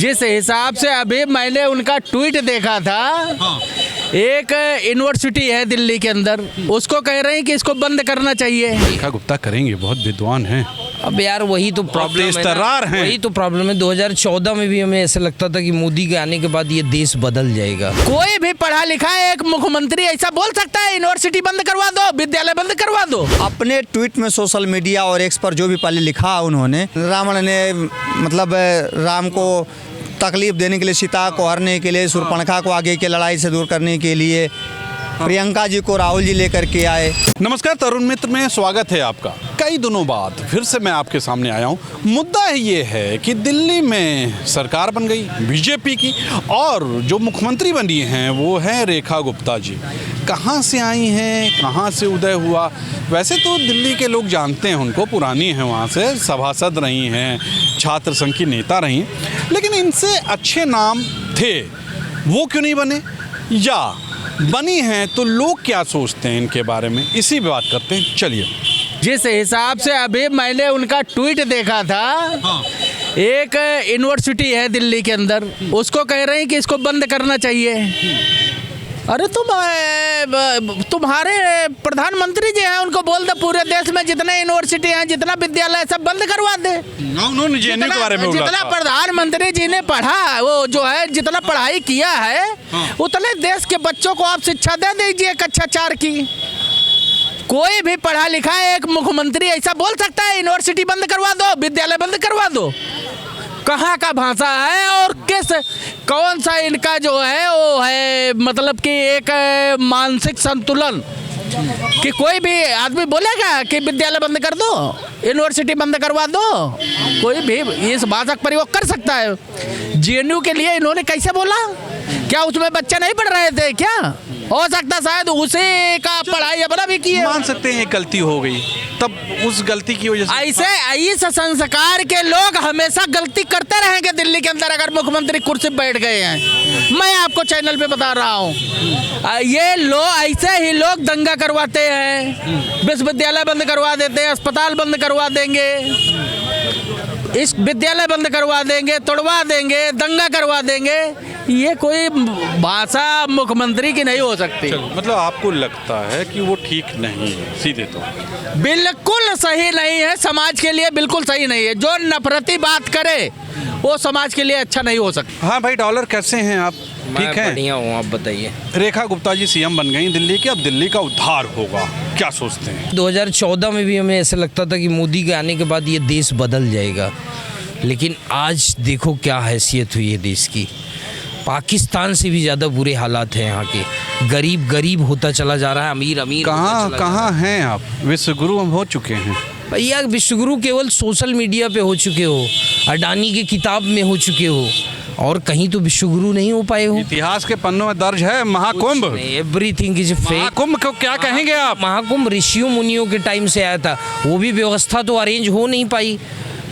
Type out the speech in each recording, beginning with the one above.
जिस हिसाब से अभी मैंने उनका ट्वीट देखा था, एक यूनिवर्सिटी है दिल्ली के अंदर, उसको कह रहे हैं कि इसको बंद करना चाहिए। रेखा गुप्ता करेंगे, बहुत विद्वान हैं। अब यार वही तो प्रॉब्लम है, वही तो प्रॉब्लम है। 2014 में भी हमें ऐसा लगता था कि मोदी के आने के बाद ये देश बदल जाएगा। कोई भी पढ़ा लिखा एक मुख्यमंत्री ऐसा बोल सकता है यूनिवर्सिटी बंद करवा दो, विद्यालय बंद करवा दो? अपने ट्वीट में सोशल मीडिया और एक्स पर जो भी पहले लिखा उन्होंने, रावण ने मतलब राम को तकलीफ देने के लिए, सीता को हरने के लिए, शूर्पणखा को आगे की लड़ाई से दूर करने के लिए प्रियंका जी को राहुल जी लेकर के आए। नमस्कार, तरुण मित्र में स्वागत है आपका। कई दिनों बाद फिर से मैं आपके सामने आया हूँ। मुद्दा ये है कि दिल्ली में सरकार बन गई बीजेपी की, और जो मुख्यमंत्री बनी हैं वो हैं रेखा गुप्ता जी। कहाँ से आई हैं, कहाँ से उदय हुआ? वैसे तो दिल्ली के लोग जानते हैं उनको, पुरानी हैं, वहाँ से सभासद रही हैं, छात्र संघ की नेता रही, लेकिन इनसे अच्छे नाम थे, वो क्यों नहीं बने? या बनी हैं तो लोग क्या सोचते हैं इनके बारे में, इसी पे बात करते हैं। चलिए। जिस हिसाब से अभी मैंने उनका ट्वीट देखा था, एक यूनिवर्सिटी है दिल्ली के अंदर, उसको कह रहे हैं कि इसको बंद करना चाहिए। अरे तुम्हारे प्रधानमंत्री जी हैं, उनको बोल दो पूरे देश में जितने यूनिवर्सिटी हैं, जितना विद्यालय, सब बंद करवा दे। उन्होंने जेएनयू के बारे में बोला जितना था। प्रधानमंत्री जी ने पढ़ा, वो जो है जितना पढ़ाई किया है, उतने देश के बच्चों को आप शिक्षा दे दीजिए कक्षा 4 की। कोई भी पढ़ा लिखा एक मुख्यमंत्री ऐसा बोल सकता है यूनिवर्सिटी बंद करवा दो, विद्यालय बंद करवा दो? कहाँ का भाषा है और कौन सा इनका जो है वो है, मतलब कि एक मानसिक संतुलन कि कोई भी आदमी बोलेगा कि विद्यालय बंद कर दो, यूनिवर्सिटी बंद करवा दो? कोई भी इस भाषा का प्रयोग कर सकता है। जेएनयू के लिए इन्होंने कैसे बोला? क्या उसमें बच्चे नहीं पढ़ रहे थे क्या? हो सकता शायद उसी का पढ़ाई अपना भी किए। मान सकते हैं गलती हो गई, तब उस गलती की वजह से ऐसे इस संस्कार के लोग हमेशा गलती करते रहेंगे दिल्ली के अंदर, अगर मुख्यमंत्री कुर्सी पर बैठ गए हैं। मैं आपको चैनल पे बता रहा हूँ, ये लोग ऐसे ही लोग दंगा करवाते हैं, विश्वविद्यालय बंद करवा देते हैं, अस्पताल बंद करवा देंगे, इस विद्यालय बंद करवा देंगे, तोड़वा देंगे, दंगा करवा देंगे। ये कोई भाषा मुख्यमंत्री की नहीं हो सकती। मतलब आपको लगता है कि वो ठीक नहीं है? सीधे तो बिल्कुल सही नहीं है, समाज के लिए बिल्कुल सही नहीं है। जो नफरती बात करे वो समाज के लिए अच्छा नहीं हो सकता। हाँ भाई, डॉलर कैसे हैं आप? ठीक है, बढ़िया हूँ, आप बताइए। रेखा गुप्ता जी सीएम बन गई दिल्ली की, अब दिल्ली का उद्धार होगा, क्या सोचते हैं? 2014 में भी हमें ऐसा लगता था कि मोदी के आने के बाद ये देश बदल जाएगा, लेकिन आज देखो क्या हैसियत हुई है देश की। पाकिस्तान से भी ज़्यादा बुरे हालात हैं यहाँ के। गरीब गरीब होता चला जा रहा है, अमीर अमीर कहाँ हैं आप? विश्वगुरु हम हो चुके हैं भैया। विश्वगुरु केवल सोशल मीडिया पे हो चुके हो, अडानी की किताब में हो चुके हो, और कहीं तो विश्वगुरु नहीं हो पाए हो। इतिहास के पन्नों में दर्ज है Mahakumbh. Everything is fake. Mahakumbh को क्या कहेंगे आप? महाकुंभ ऋषियों मुनियों के टाइम से आया था, वो भी व्यवस्था तो अरेंज हो नहीं पाई।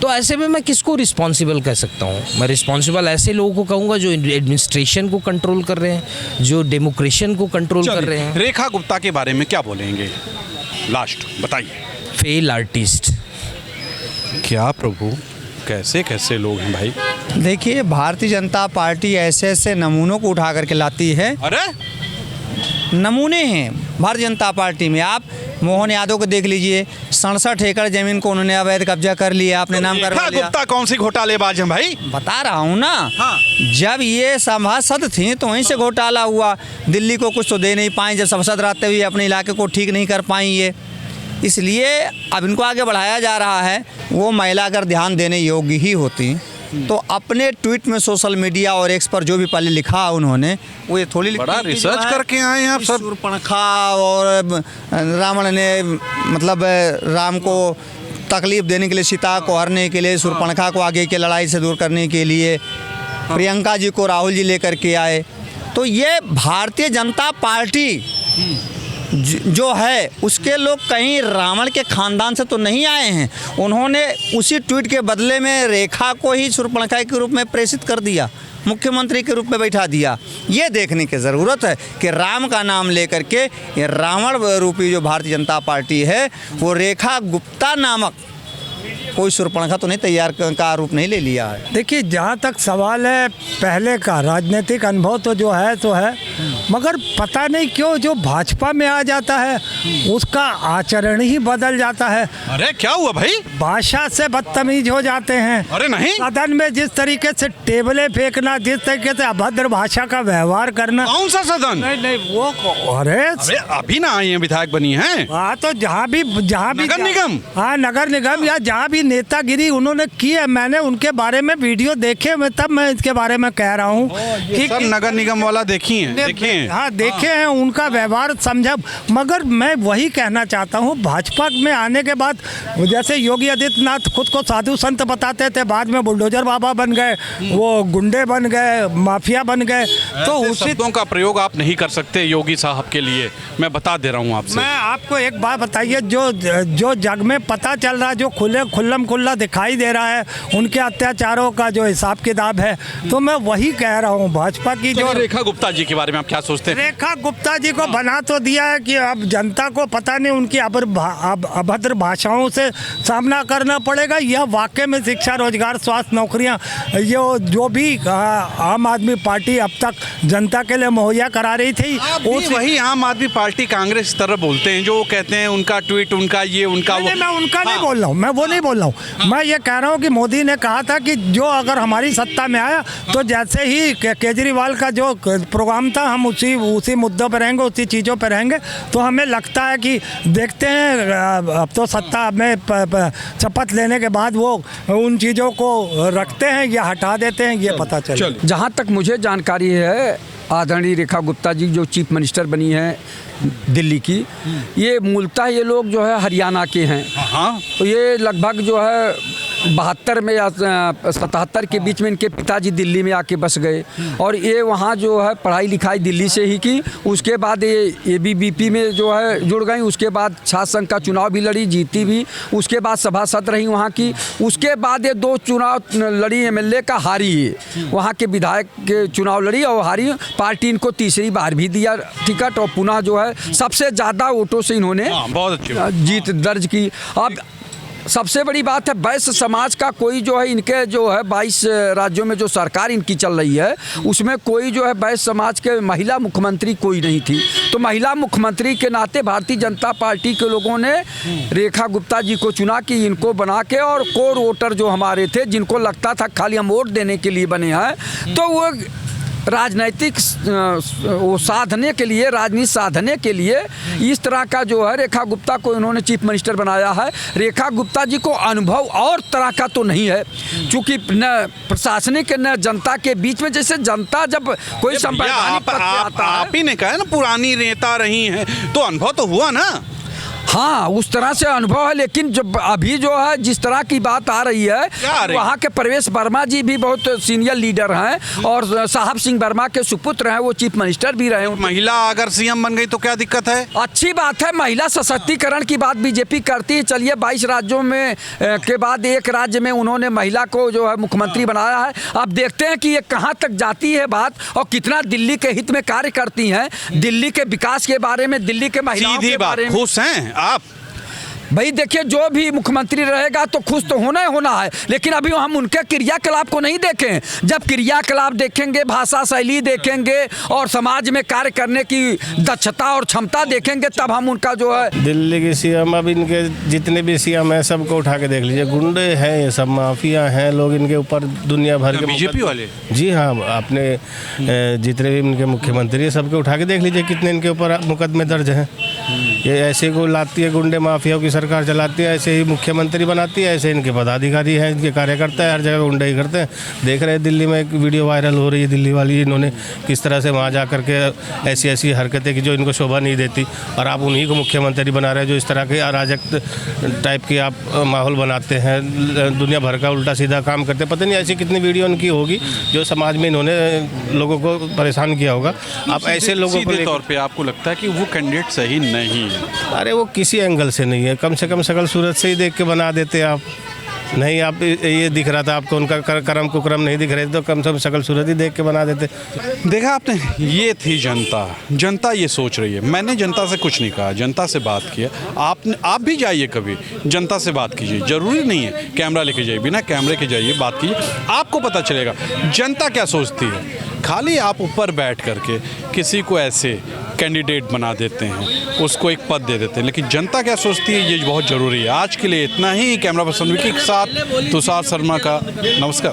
तो ऐसे में मैं किसको रिस्पॉन्सिबल कह सकता हूँ? मैं रिस्पॉन्सिबल ऐसे लोगों को कहूँगा जो एडमिनिस्ट्रेशन को कंट्रोल कर रहे हैं, जो डेमोक्रेशन को कंट्रोल कर रहे हैं। रेखा गुप्ता के बारे में क्या बोलेंगे? लास्ट बताइए। Fail artist. क्या प्रभु, कैसे कैसे लोग हैं भाई? देखिए, भारतीय जनता पार्टी ऐसे ऐसे नमूनों को उठा करके लाती है। अरे नमूने हैं भारतीय जनता पार्टी में। आप मोहन यादव को देख लीजिए, 67 एकड़ जमीन को उन्होंने अवैध कब्जा कर लिया, अपने नाम करवा लिया। गुप्ता कौन सी घोटालेबाज है भाई? बता रहा हूँ ना। हाँ। जब ये सभासद थी तो वहीं से घोटाला हुआ। दिल्ली को कुछ तो दे नहीं पाई, जब सभासद रहते हुए अपने इलाके को ठीक नहीं कर पाई ये, इसलिए अब इनको आगे बढ़ाया जा रहा है। वो महिला अगर ध्यान देने योग्य ही होती तो अपने ट्वीट में सोशल मीडिया और एक्स पर जो भी पहले लिखा उन्होंने, वो ये थोड़ी बड़ा रिसर्च करके आए हैं आप सब। शूर्पणखा और रावण ने मतलब राम को तकलीफ देने के लिए, सीता को हरने के लिए, शूर्पणखा को आगे की लड़ाई से दूर करने के लिए प्रियंका जी को राहुल जी लेकर के आए। तो ये भारतीय जनता पार्टी जो है उसके लोग कहीं रावण के खानदान से तो नहीं आए हैं। उन्होंने उसी ट्वीट के बदले में रेखा को ही शूर्पणखा के रूप में प्रेषित कर दिया, मुख्यमंत्री के रूप में बैठा दिया। ये देखने की ज़रूरत है कि राम का नाम लेकर के ये रावण रूपी जो भारतीय जनता पार्टी है, वो रेखा गुप्ता नामक कोई शूर्पणखा तो नहीं तैयार का आरोप नहीं ले लिया है। देखिए, जहाँ तक सवाल है पहले का राजनीतिक अनुभव तो जो है तो है, मगर पता नहीं क्यों जो भाजपा में आ जाता है उसका आचरण ही बदल जाता है। अरे क्या हुआ भाई? भाषा से बदतमीज हो जाते हैं। अरे नहीं, सदन में जिस तरीके से टेबलें फेंकना, जिस तरीके से अभद्र भाषा का व्यवहार करना। कौन सा सदन? नहीं वो अरे अभी ना आई हैं, विधायक बनी हैं। हाँ, तो जहाँ भी नगर निगम। हाँ, नगर निगम या जहाँ भी नेतागिरी उन्होंने की है, मैंने उनके बारे में वीडियो देखे, मैं तब मैं इसके बारे में कह रहा हूँ कि सब नगर निगम वाला देखी हैं। हाँ, देखे हैं, उनका व्यवहार समझा। मगर मैं वही कहना चाहता हूँ, भाजपा में आने के बाद जैसे योगी आदित्यनाथ खुद को साधु संत बताते थे, बाद में बुलडोजर बाबा बन गए, वो गुंडे बन गए, माफिया बन गए। तो उसी शब्दों का प्रयोग आप नहीं कर सकते योगी साहब के लिए, मैं बता दे रहा हूँ आपसे। मैं आपको एक बात बताइए, जो जग में पता चल रहा है, जो खुल्लम खुल्ला दिखाई दे रहा है, उनके अत्याचारों का जो हिसाब किताब है, तो मैं वही कह रहा हूँ भाजपा की जो रेखा गुप्ता जी के बारे में आप क्या सोचते हैं? रेखा गुप्ता जी को बना तो दिया है कि अब जनता को पता नहीं उनकी अभद्र भाषाओं से सामना करना पड़ेगा, या वाकई में शिक्षा, रोजगार, स्वास्थ्य, नौकरियां ये जो भी आम आदमी पार्टी अब तक जनता के लिए मुहैया करा रही थी, वही आम आदमी पार्टी कांग्रेस इस तरह बोलते हैं, जो कहते हैं उनका ट्वीट, उनका ये, उनका वो। मैं उनका नहीं बोल रहा हूँ, मैं वो नहीं बोल रहा हूँ। मैं ये कह रहा हूँ कि मोदी ने कहा था कि जो अगर हमारी सत्ता में आया तो जैसे ही केजरीवाल का जो प्रोग्राम था, हम उसी मुद्दों पर रहेंगे, उसी चीज़ों पर रहेंगे। तो हमें लगता है कि देखते हैं अब तो सत्ता में शपथ लेने के बाद वो उन चीज़ों को रखते हैं या हटा देते हैं, ये पता चले। जहाँ तक मुझे जानकारी है, आदरणीय रेखा गुप्ता जी जो चीफ मिनिस्टर बनी है दिल्ली की, ये मूलतः ये लोग जो है हरियाणा के हैं। हाँ, तो ये लगभग जो है 72 में या 77 के बीच में इनके पिताजी दिल्ली में आके बस गए, और ये वहाँ जो है पढ़ाई लिखाई दिल्ली से ही की। उसके बाद ये ABVP में जो है जुड़ गई, उसके बाद छात्र संघ का चुनाव भी लड़ी, जीती भी, उसके बाद सभासद रही वहाँ की। उसके बाद ये 2 चुनाव लड़ी, MLA का हारी, ये वहाँ के विधायक के चुनाव लड़ी और हारी। पार्टी इनको तीसरी बार भी दिया टिकट, और पुनः जो है सबसे ज़्यादा वोटों से इन्होंने बहुत अच्छी जीत दर्ज की। अब सबसे बड़ी बात है, वैश्य समाज का कोई जो है, इनके जो है 22 राज्यों में जो सरकार इनकी चल रही है, उसमें कोई जो है वैश्य समाज के महिला मुख्यमंत्री कोई नहीं थी। तो महिला मुख्यमंत्री के नाते भारतीय जनता पार्टी के लोगों ने रेखा गुप्ता जी को चुना कि इनको बना के, और कोर वोटर जो हमारे थे, जिनको लगता था खाली हम वोट देने के लिए बने हैं, तो वो राजनीतिक वो साधने के लिए, राजनीति साधने के लिए इस तरह का जो है रेखा गुप्ता को इन्होंने चीफ मिनिस्टर बनाया है। रेखा गुप्ता जी को अनुभव और तरह का तो नहीं है, क्योंकि न प्रशासनिक न जनता के बीच में, जैसे जनता जब कोई संवैधानिक पद पे आता है, आप ही ने कहा ना पुरानी नेता रही हैं, तो अनुभव तो हुआ ना। हाँ, उस तरह से अनुभव है। लेकिन जब अभी जो है जिस तरह की बात आ रही है, वहाँ के प्रवेश वर्मा जी भी बहुत सीनियर लीडर हैं, और साहब सिंह वर्मा के सुपुत्र हैं, वो चीफ मिनिस्टर भी रहे। महिला अगर CM बन गई तो क्या दिक्कत है? अच्छी बात है, महिला सशक्तिकरण की बात बीजेपी करती है। चलिए 22 राज्यों में के बाद एक राज्य में उन्होंने महिला को जो है मुख्यमंत्री बनाया है। अब देखते हैं कि ये कहाँ तक जाती है बात, और कितना दिल्ली के हित में कार्य करती हैं, दिल्ली के विकास के बारे में, दिल्ली के महिलाओं के बारे में। खुश हैं आप? भाई देखिए, जो भी मुख्यमंत्री रहेगा तो खुश तो होना ही होना है, लेकिन अभी हम उनके क्रियाकलाप को नहीं देखें। जब क्रियाकलाप देखेंगे, भाषा शैली देखेंगे, और समाज में कार्य करने की दक्षता और क्षमता देखेंगे, तब हम उनका जो है। दिल्ली के CM, अब इनके जितने भी CM हैं सबको उठा के देख लीजिए, गुंडे हैं, ये सब माफिया हैं लोग, इनके ऊपर दुनिया भर के बीजेपी वाले। जी हाँ, आपने जितने भी इनके मुख्यमंत्री है सबके उठा के देख लीजिए कितने इनके ऊपर मुकदमे दर्ज हैं। ये ऐसे को लाती है, गुंडे माफियाओं की सरकार चलाती है, ऐसे ही मुख्यमंत्री बनाती है, ऐसे इनके पदाधिकारी हैं, इनके कार्यकर्ता है, हर जगह गुंडे ही करते हैं। देख रहे हैं दिल्ली में एक वीडियो वायरल हो रही है दिल्ली वाली, इन्होंने किस तरह से वहाँ जा करके ऐसी हरकतें की जो इनको शोभा नहीं देती, और आप उन्हीं को मुख्यमंत्री बना रहे हैं जो इस तरह के अराजक टाइप की आप माहौल बनाते हैं, दुनिया भर का उल्टा सीधा काम करते हैं। पता नहीं ऐसी कितनी वीडियो इनकी होगी जो समाज में इन्होंने लोगों को परेशान किया होगा। आप ऐसे लोगों को तौर पर आपको लगता है कि वो कैंडिडेट सही नहीं है? अरे वो किसी एंगल से नहीं है, कम से कम शकल सूरत से ही देख के बना देते आप। नहीं आप ये दिख रहा था आपको, उनका कर्म कुकर्म नहीं दिख रहे थे, तो कम से कम शक्ल सूरत ही देख के बना देते। देखा आपने, ये थी जनता। जनता ये सोच रही है। मैंने जनता से कुछ नहीं कहा, जनता से बात किया। आप भी जाइए कभी, जनता से बात कीजिए। ज़रूरी नहीं है कैमरा लेके जाइए, बिना कैमरे के जाइए, बात कीजिए, आपको पता चलेगा जनता क्या सोचती है। खाली आप ऊपर बैठ करके किसी को ऐसे कैंडिडेट बना देते हैं, उसको एक पद दे देते हैं, लेकिन जनता क्या सोचती है ये बहुत ज़रूरी है। आज के लिए इतना ही। कैमरा पर्सन विकी के साथ तुषार शर्मा का नमस्कार।